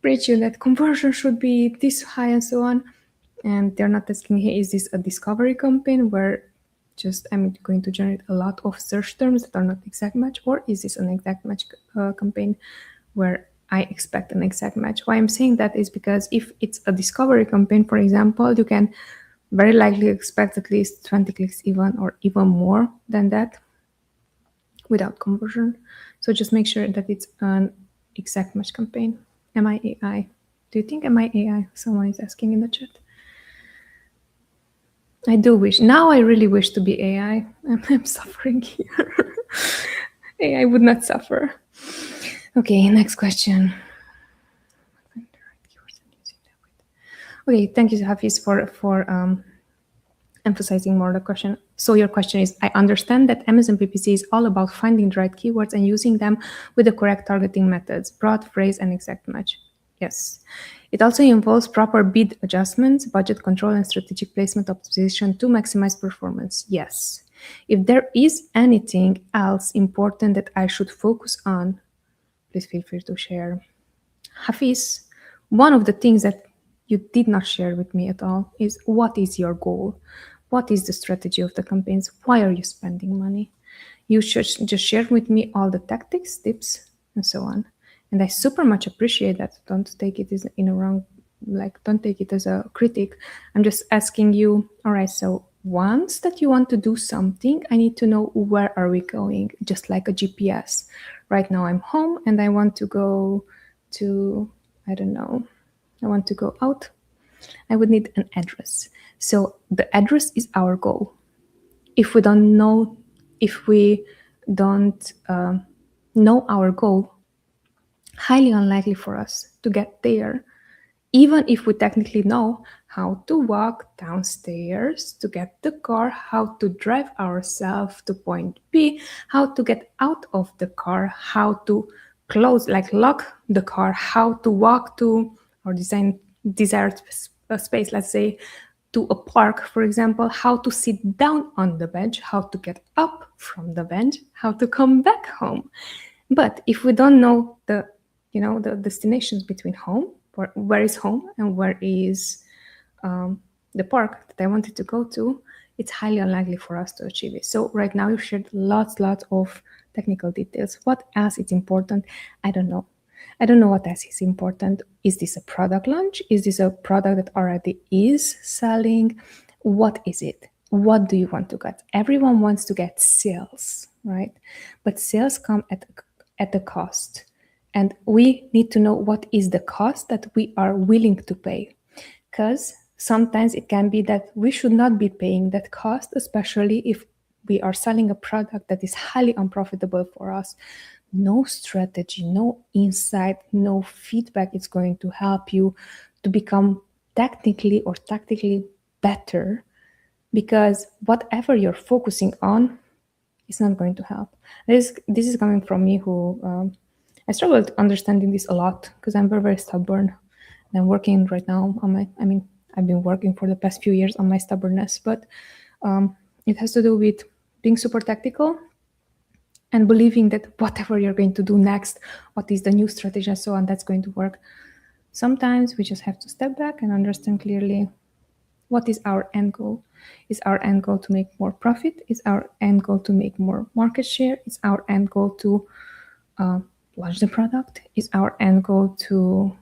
preach you that conversion should be this high and so on. And they're not asking, hey, is this a discovery campaign where just I'm going to generate a lot of search terms that are not exact match, or is this an exact match campaign where I expect an exact match? Why I'm saying that is because if it's a discovery campaign, for example, you can very likely expect at least 20 clicks even, or even more than that without conversion. So just make sure that it's an exact match campaign. Am I AI? Do you think am I AI? Someone is asking in the chat. I do wish. Now I really wish to be AI. I'm suffering here. AI would not suffer. Okay, next question. Okay, thank you, Hafiz, for emphasizing more the question. So your question is, I understand that Amazon PPC is all about finding the right keywords and using them with the correct targeting methods, broad phrase and exact match. Yes. It also involves proper bid adjustments, budget control, and strategic placement optimization to maximize performance. Yes. If there is anything else important that I should focus on, please feel free to share. Hafiz, one of the things that you did not share with me at all is, what is your goal? What is the strategy of the campaigns? Why are you spending money? You should just share with me all the tactics, tips, and so on. And I super much appreciate that. Don't take it as in a wrong, don't take it as a critic. I'm just asking you, all right, so once that you want to do something, I need to know where are we going, just like a GPS. Right now I'm home and I want to go to, I don't know, I want to go out. I would need an address. So the address is our goal. If we don't know our goal, highly unlikely for us to get there even if we technically know how to walk downstairs to get the car, how to drive ourselves to point B, how to get out of the car, how to close, like lock the car, how to walk to our desired space, let's say to a park, for example, how to sit down on the bench, how to get up from the bench, how to come back home. But if we don't know the destinations between home, where is home and where is the park that I wanted to go to, it's highly unlikely for us to achieve it. So right now you shared lots of technical details. What else is important? I don't know. I don't know what else is important. Is this a product launch? Is this a product that already is selling? What is it? What do you want to get? Everyone wants to get sales, right? But sales come at a cost. And we need to know what is the cost that we are willing to pay. Because sometimes it can be that we should not be paying that cost, especially if we are selling a product that is highly unprofitable for us. No strategy, no insight, no feedback is going to help you to become technically or tactically better, because whatever you're focusing on is not going to help. This is coming from me, who I struggled understanding this a lot because I'm very stubborn. And I'm working right now on my, I've been working for the past few years on my stubbornness, but it has to do with being super tactical and believing that whatever you're going to do next, what is the new strategy and so on, that's going to work. Sometimes we just have to step back and understand clearly what is our end goal. Is our end goal to make more profit? Is our end goal to make more market share? Is our end goal to launch the product? Is our end goal to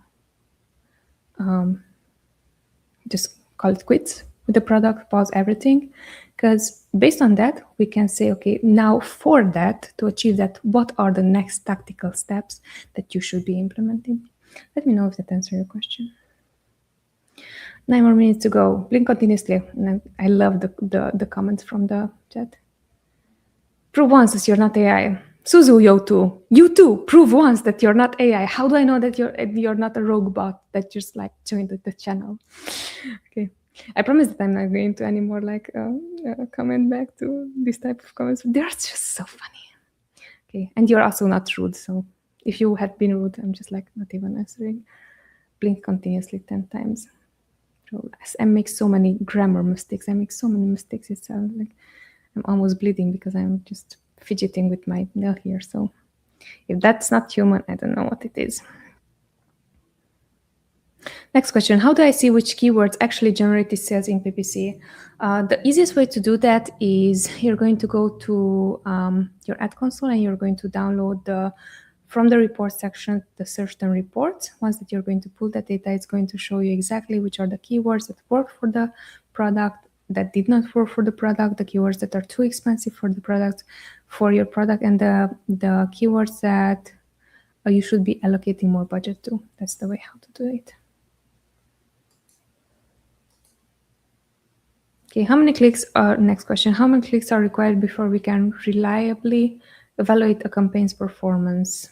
just call it quits with the product, pause everything? Because based on that, we can say, okay, now for that, to achieve that, what are the next tactical steps that you should be implementing? Let me know if that answers your question. 9 more minutes to go. Blink continuously. And I love the comments from the chat. Prove once that you're not AI. Suzu, you too. Prove once that you're not AI. How do I know that you're not a rogue bot that just like joined the channel? Okay. I promise that I'm not going to anymore comment back to this type of comments. They're just so funny. Okay. And you're also not rude. So if you had been rude, I'm just like not even answering. Blink continuously 10 times. I make so many grammar mistakes. I make so many mistakes. It's like I'm almost bleeding because I'm just fidgeting with my nail here. So if that's not human, I don't know what it is. Next question. How do I see which keywords actually generated sales in PPC? The easiest way to do that is you're going to go to your ad console and you're going to download from the report section, the search term reports. Once that you're going to pull that data, it's going to show you exactly which are the keywords that work for the product, that did not work for the product, the keywords that are too expensive for the product, for your product, and the keywords that you should be allocating more budget to. That's the way how to do it. Okay, how many clicks are, next question, how many clicks are required before we can reliably evaluate a campaign's performance?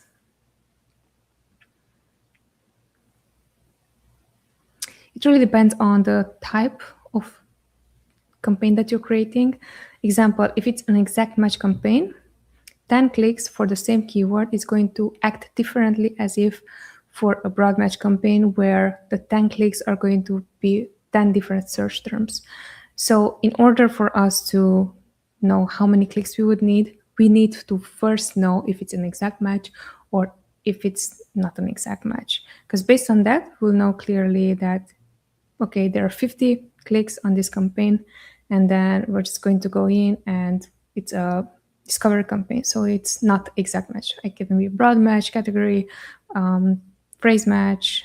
It really depends on the type of campaign that you're creating. Example, if it's an exact match campaign, 10 clicks for the same keyword is going to act differently as if for a broad match campaign where the 10 clicks are going to be 10 different search terms. So in order for us to know how many clicks we would need, we need to first know if it's an exact match or if it's not an exact match. Because based on that, we'll know clearly that, okay, there are 50 clicks on this campaign, and then we're just going to go in and it's a discovery campaign. So it's not exact match. I can be broad match, category, phrase match,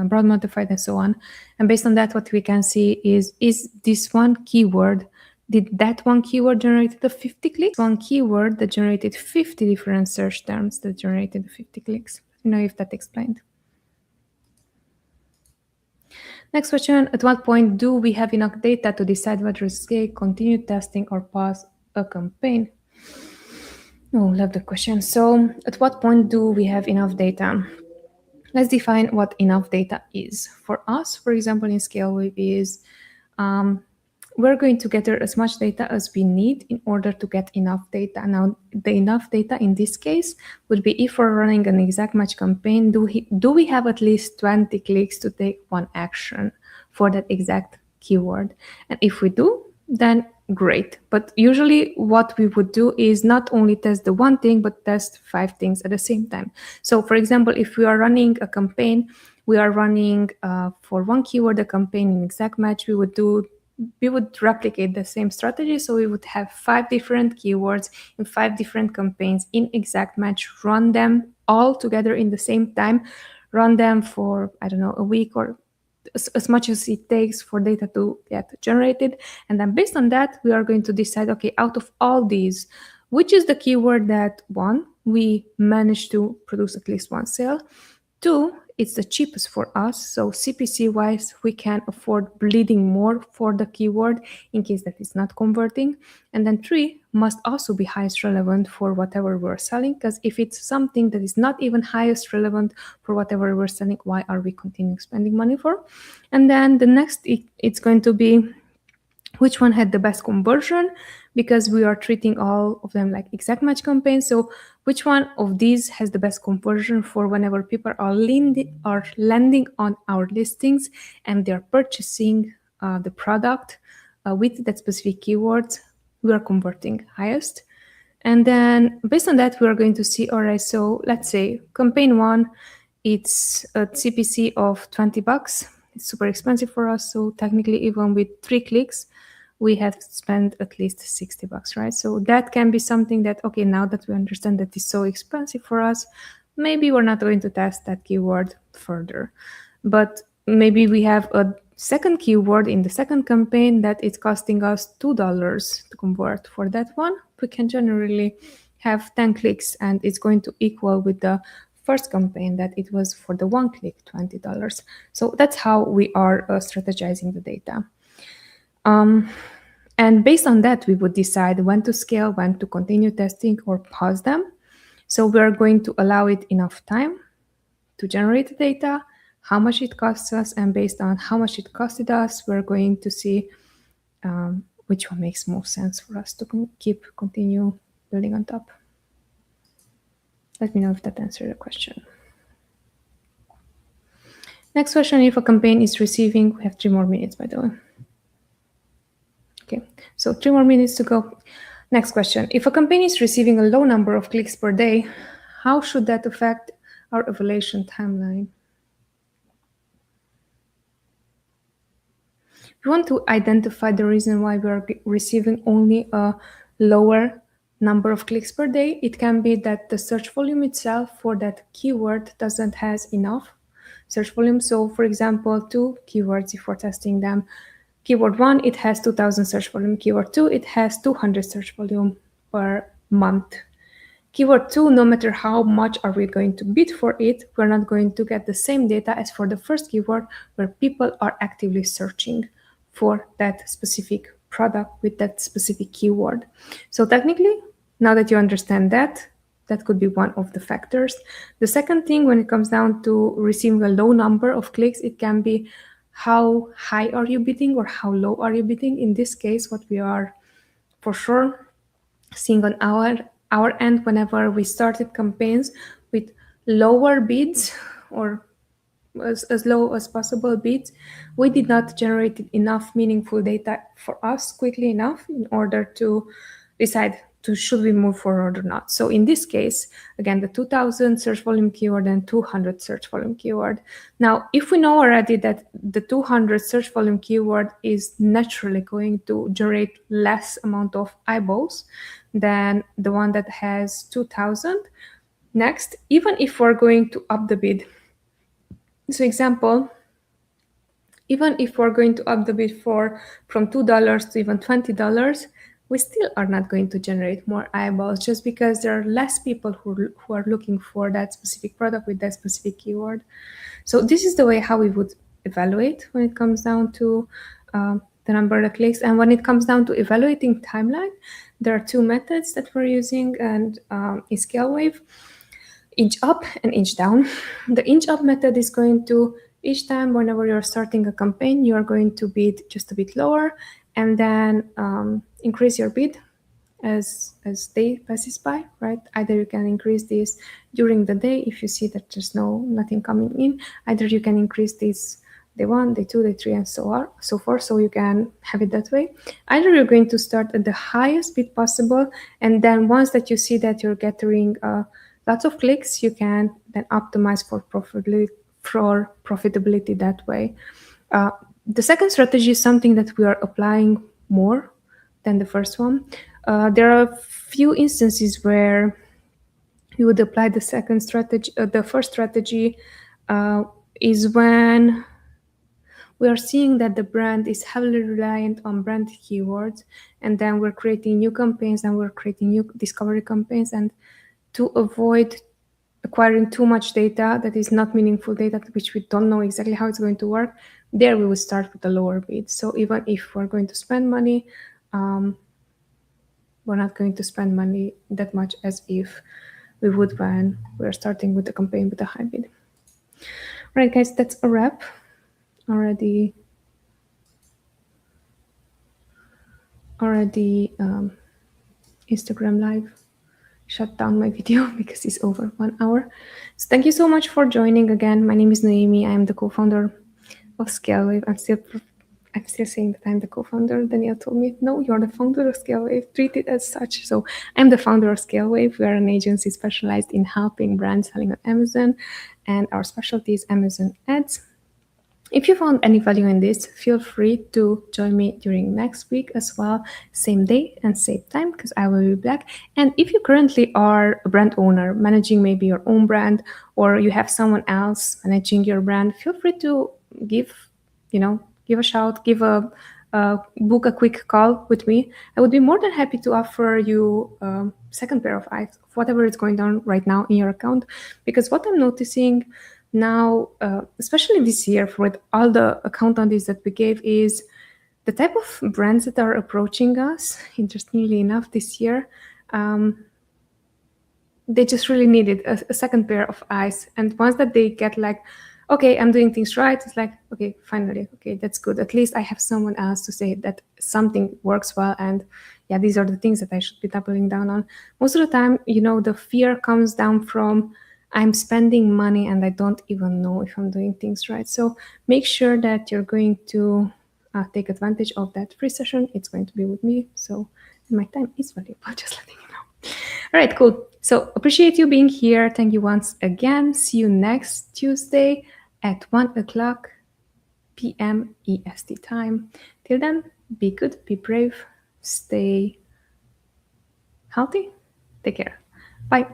broad modified, and so on. And based on that, what we can see is this one keyword, did that one keyword generate the 50 clicks? One keyword that generated 50 different search terms that generated the 50 clicks. You know if that explained. Next question, at what point do we have enough data to decide whether to scale, continue testing, or pause a campaign? Oh, love the question. So at what point do we have enough data? Let's define what enough data is. For us, for example, in ScaleWave is we're going to gather as much data as we need in order to get enough data. Now, the enough data in this case would be if we're running an exact match campaign, do we have at least 20 clicks to take one action for that exact keyword? And if we do, then great. But usually what we would do is not only test the one thing, but test 5 things at the same time. So for example, if we are running a campaign, we are running for one keyword a campaign in exact match, we would replicate the same strategy. So we would have 5 different keywords in 5 different campaigns in exact match, run them all together in the same time, run them for, I don't know, a week or as much as it takes for data to get generated. And then based on that, we are going to decide, okay, out of all these, which is the keyword that, one, we managed to produce at least one sale, two, it's the cheapest for us. So CPC wise, we can afford bleeding more for the keyword in case that it's not converting. And then three, must also be highest relevant for whatever we're selling. Because if it's something that is not even highest relevant for whatever we're selling, why are we continuing spending money for? And then the next, it's going to be which one had the best conversion, because we are treating all of them like exact match campaigns. So which one of these has the best conversion for whenever people are landing on our listings and they're purchasing the product with that specific keywords, we are converting highest. And then based on that, we are going to see, all right, so let's say campaign one, it's a CPC of $20. It's super expensive for us. So technically, even with 3 clicks, we have spent at least $60, right? So that can be something that, okay, now that we understand that it's so expensive for us, maybe we're not going to test that keyword further. But maybe we have a second keyword in the second campaign that it's costing us $2 to convert. For that one, we can generally have 10 clicks and it's going to equal with the first campaign that it was for the one click $20. So that's how we are strategizing the data. And based on that, we would decide when to scale, when to continue testing or pause them. So we're going to allow it enough time to generate the data, how much it costs us, and based on how much it costed us, we're going to see which one makes most sense for us to continue building on top. Let me know if that answered the question. Next question, if a campaign is receiving, we have 3 more minutes, by the way. Okay, so 3 more minutes to go. Next question, if a campaign is receiving a low number of clicks per day, how should that affect our evaluation timeline? We want to identify the reason why we are receiving only a lower number of clicks per day. It can be that the search volume itself for that keyword doesn't has enough search volume. So for example, 2 keywords, if we're testing them, keyword 1, it has 2000 search volume. Keyword 2, it has 200 search volume per month. Keyword 2, no matter how much are we going to bid for it, we're not going to get the same data as for the first keyword where people are actively searching for that specific product with that specific keyword. So technically, now that you understand that, that could be one of the factors. The second thing, when it comes down to receiving a low number of clicks, it can be how high are you bidding or how low are you bidding. In this case, what we are for sure seeing on our end, whenever we started campaigns with lower bids or as low as possible bids, we did not generate enough meaningful data for us quickly enough in order to decide to should we move forward or not. So in this case, again, the 2000 search volume keyword and 200 search volume keyword. Now, if we know already that the 200 search volume keyword is naturally going to generate less amount of eyeballs than the one that has 2000, next, even if we're going to up the bid, so example, even if we're going to up the bid from $2 to even $20, we still are not going to generate more eyeballs just because there are less people who are looking for that specific product with that specific keyword. So this is the way how we would evaluate when it comes down to the number of clicks. And when it comes down to evaluating timeline, there are 2 methods that we're using and in ScaleWave. inch up and inch down. The inch up method is going to, each time whenever you're starting a campaign, you're going to bid just a bit lower, and then increase your bid as day passes by, right? Either you can increase this during the day if you see that there's nothing coming in. Either you can increase this day 1, day 2, day 3, and so on, so forth. So you can have it that way. Either you're going to start at the highest bid possible, and then once that you see that you're getting lots of clicks, you can then optimize for profitability that way. The second strategy is something that we are applying more than the first one. There are a few instances where you would apply the second strategy. The first strategy is when we are seeing that the brand is heavily reliant on brand keywords, and then we're creating new campaigns and we're creating new discovery campaigns. And to avoid acquiring too much data that is not meaningful data, which we don't know exactly how it's going to work, there we would start with a lower bid. So even if we're going to spend money, we're not going to spend money that much as if we would when we're starting with the campaign with a high bid. All right, guys, that's a wrap. Already Instagram Live shut down my video because it's over 1 hour. So thank you so much for joining again. My name is Noemi. I am the co-founder of ScaleWave. I'm still saying that I'm the co-founder. Danielle told me, no, you're the founder of ScaleWave. Treat it as such. So I'm the founder of ScaleWave. We are an agency specialized in helping brands selling on Amazon, and our specialty is Amazon ads. If you found any value in this, feel free to join me during next week as well, same day and same time, because I will be back. And if you currently are a brand owner, managing maybe your own brand, or you have someone else managing your brand, feel free to give a shout, book a quick call with me. I would be more than happy to offer you a second pair of eyes of whatever is going on right now in your account, because what I'm noticing now, especially this year, with all the account audits that we gave, is the type of brands that are approaching us. Interestingly enough, this year, they just really needed a second pair of eyes. And once that they get like, okay, I'm doing things right, it's like, okay, finally, okay, that's good. At least I have someone else to say that something works well, and yeah, these are the things that I should be doubling down on. Most of the time, the fear comes down from, I'm spending money and I don't even know if I'm doing things right. So make sure that you're going to take advantage of that free session. It's going to be with me. So my time is valuable, just letting you know. All right, cool. So appreciate you being here. Thank you once again. See you next Tuesday at 1 o'clock p.m. EST time. Till then, be good, be brave, stay healthy. Take care. Bye.